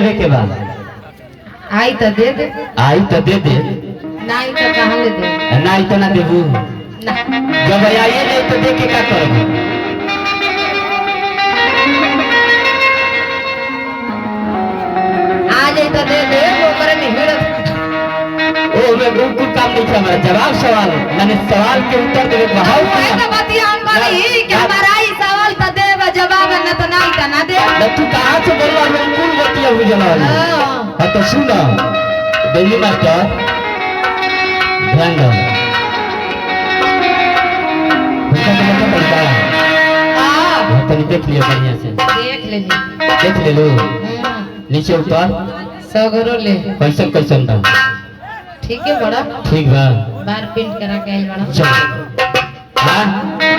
देवे के बाद आई तो दे दे, आई तो दे दे, नहीं तो कहाँ ले दे, नहीं तो ना देबू। ना जब आइए नहीं तो दे के का करबू? आ जाए तो दे दे, वो करे नहीं हिड़त। ओ मैं बिल्कुल काम नहीं था, हमारा जवाब सवाल मैंने सवाल के उत्तर देवे बहाव वो है तो बतिया हम करी कि हमारा ही सवाल तो दे जवाब न तो नहीं तो ना दे। न तू कहाँ से बोल रहा है? बिल्कुल बतिया हुई जला हाँ। हाँ तो सुना दिल्ली मास्टर ध्यान दो तो देख लियो बढ़िया से, देख ले ली। देख ले लो नीचे ऊपर सगरो ले कैसन कैसन बा ठीक है बड़ा ठीक बा बार प्रिंट करा के आइल बड़ा। चल हाँ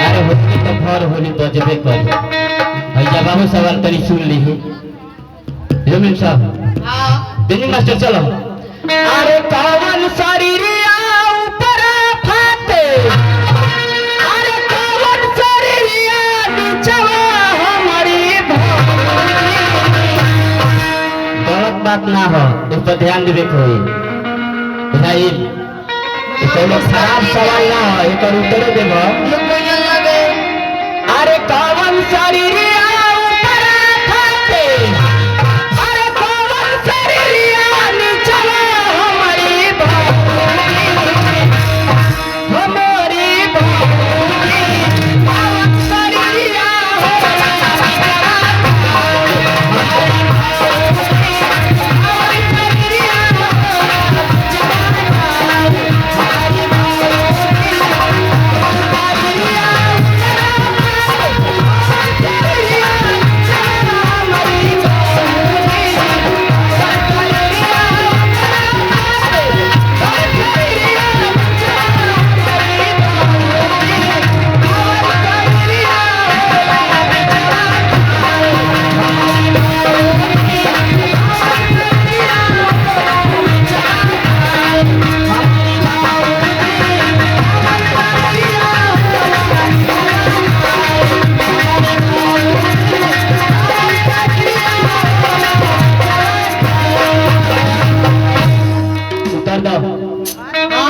अरे होली तो भर होली बजबे करी भाई जवाब सवाल तरी सुन ली जमीन साहब। हाँ दिल्ली मास्टर चलो। अरे कौन शरीरिया ऊपर फाटे, अरे कौन शरीरिया नीचवा हमारी भौजी। गलत बात ना हो, इस पर ध्यान देवे को होई भाई। कोनो खराब सवाल ना हो, एक उत्तर देबो। लोग कोई लगे अरे कौन शरीरिया ऊपर फाटे, अरे कौन शरीरिया नीचवा हमारी भौजी, हमारी भौजी। कौन शरीरिया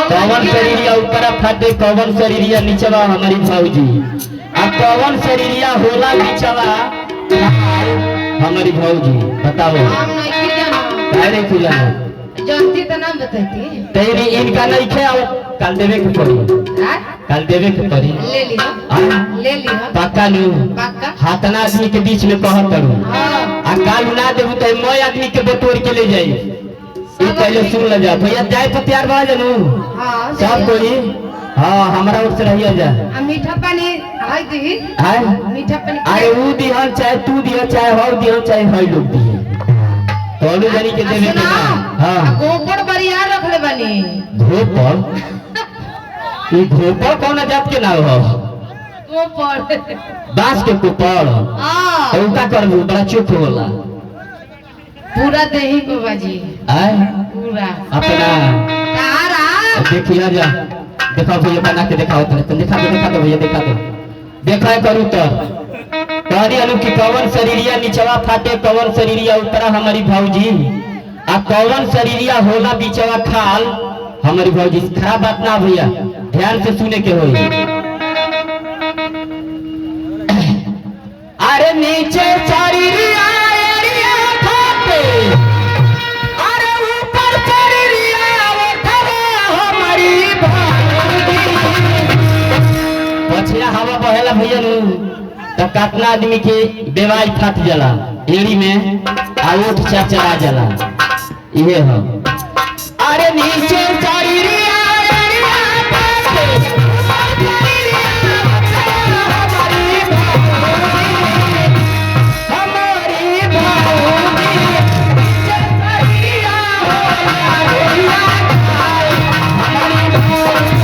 कौन शरीरिया ऊपर फाटे, कौन शरीरिया नीचवा हमारी भौजी। अब कौन शरीरिया होला नीचवा हमारी भौजी, बताओ हम नहीं की जाना काहे नहीं जानो? जानती तो ना बताती। तेरी इनका नहीं खे आओ कल देवे के पड़ी, हाँ? कल देवे के पड़ी। ले लियो ले लियो पक्का नु पक्का। हाथना आदमी के बीच में कहत करू हाँ आ काल ना देबू तो मैं आदमी के बटोर के ले जाई। ये पहले सुन ले जा भैया, जाए तो तैयार बा जानू हाँ सब कोई। हाँ हमारा ओर से रहिया जा मीठा पानी हाय दी है। मीठा पानी अरे वो दिहन चाहे तू दिह चाहे हो दिहन चाहे हई लोग दिए तो जनी के देवे के ना। हाँ गोबर बरिया रख ले बनी घोपर, ये घोपर कौन जात के ना हो? गोबर बांस के कुपर हाँ तो का करबू बड़ा चुप होला पूरा दही को बाजी आय पूरा अपना तारा देखिए जा देखो भैया बना के दिखाओ तो दिखा दो भैया दिखा दो देखा करू तो कहनी अनु की कौन शरीरिया नीचवा फाटे, कौन शरीरिया ऊपरा हमारी भौजी। आ कौन शरीरिया होला बीचवा खाल हमारी भौजी। खराब बात ना भैया, ध्यान से सुने के होई। अरे नीचे शरीरिया एरिया फाटे, अरे ऊपर शरीरिया उठवा हमारी भौजी। पछिया हवा बहेला भैया नु तो काटना आदमी के बेवाई फाट जाला एड़ी में आ ओठ चला जाला ये हो। अरे नीचे शरीरिया एरिया फाटे, हमारी भौजी, शरीरिया हमारी भौजी।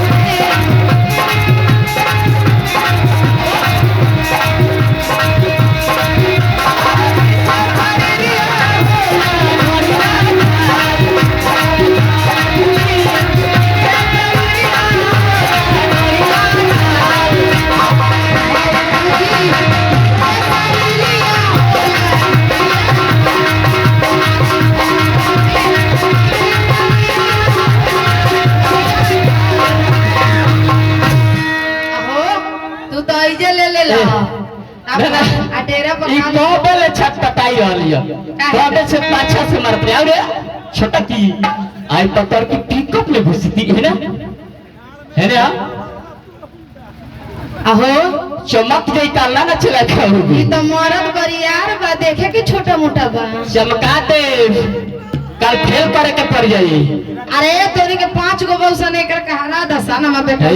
दिया तो से पाछा से मारते अरे छोटा की आई पत्थर की पिकअप में घुसती है ना अहो चमक जाई ताला ना चला था ई तो मरद बरियार बा देखे कि छोटा मोटा बा चमका दे कल फेल करे के पड़ जाई अरे तोरी के 5 गो बौसन एकर कहरा दसा ना मत बेटा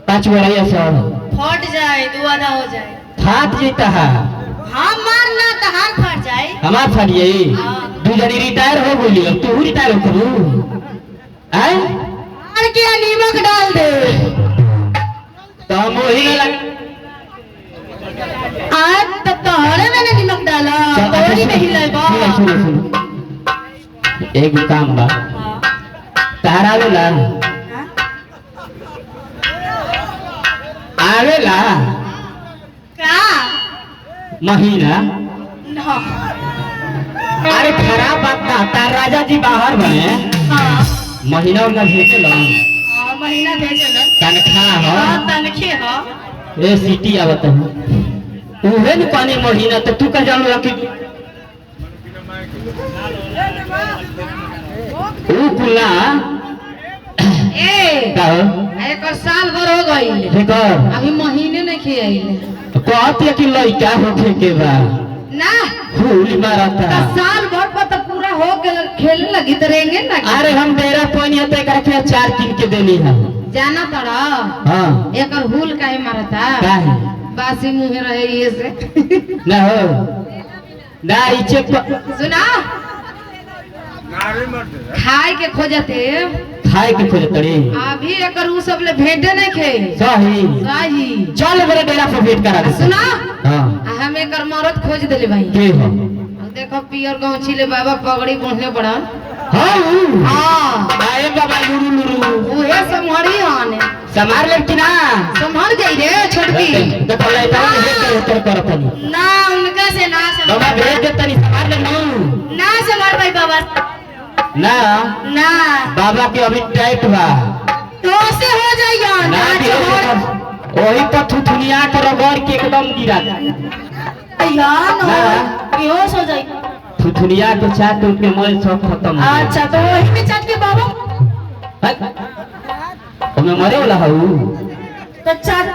5 गो रही सब फट जाए दुआदा हो जाए फाट जीता है हम मारना तो हाथ फट जाए हमार फाट जाई दू जनी रिटायर हो गई अब तू रिटायर हो करू हैं और क्या नीमक डाल दे तो हम वही ना लग आज तो तोहरे में नीमक डाला तोरी में हिलाइबा एक काम बा तारा आवेला आवेला का महीना हां अरे खराब बात ना तार राजा जी बाहर बने हां महीना उनका भेजे लो हां महीना भेजे लो तनख्वाह हो हां तनखे हो ए सिटी आवत है उहे न पानी महीना तो तू का जान रखी ऊ कुला ए का एक साल भर हो गई देखो अभी महीने नहीं खियाइले कहत है कि लइका होखे के बा ना फूल मारता तो साल भर पर तो पूरा हो गए खेलने लगी तो रहेंगे ना अरे हम डेरा पानी होते कर के 4 किन के देनी है जाना तड़ा हां एकर हुल काहे मारता काहे बासी मुंह रहे ये से ना हो ना इचे सुना खाए के खोजते खाए के खोज तड़ी अभी एकर उ सब ले भेंटे नहीं खे सही सही चल मेरे डेरा पर भेंट करा दे सुना हां हम एकर मरद खोज देले भाई के हो देखो पियर गौछी ले बाबा पगड़ी बांधले पड़ा हां हां आए बाबा लुरु लुरु उहे संभारी आने समार ले कि ना संभाल जाई रे छोटकी तो बोले तो भेंट कर करतनी ना उनका से ना बाबा भेज देतनी समार ले नु ना संभाल भाई बाबा ना ना बाबा के अभी टाइट बा तो से हो जाइया ना ओही पर थुथुनिया के रगड़ के एकदम गिरा यार ना बेहोश हो जाई थुथुनिया के चाट के मोल सब खत्म हो गया। अच्छा तो वही में चाट के बाबा हट। ओमे मरे वाला हूँ तो चाट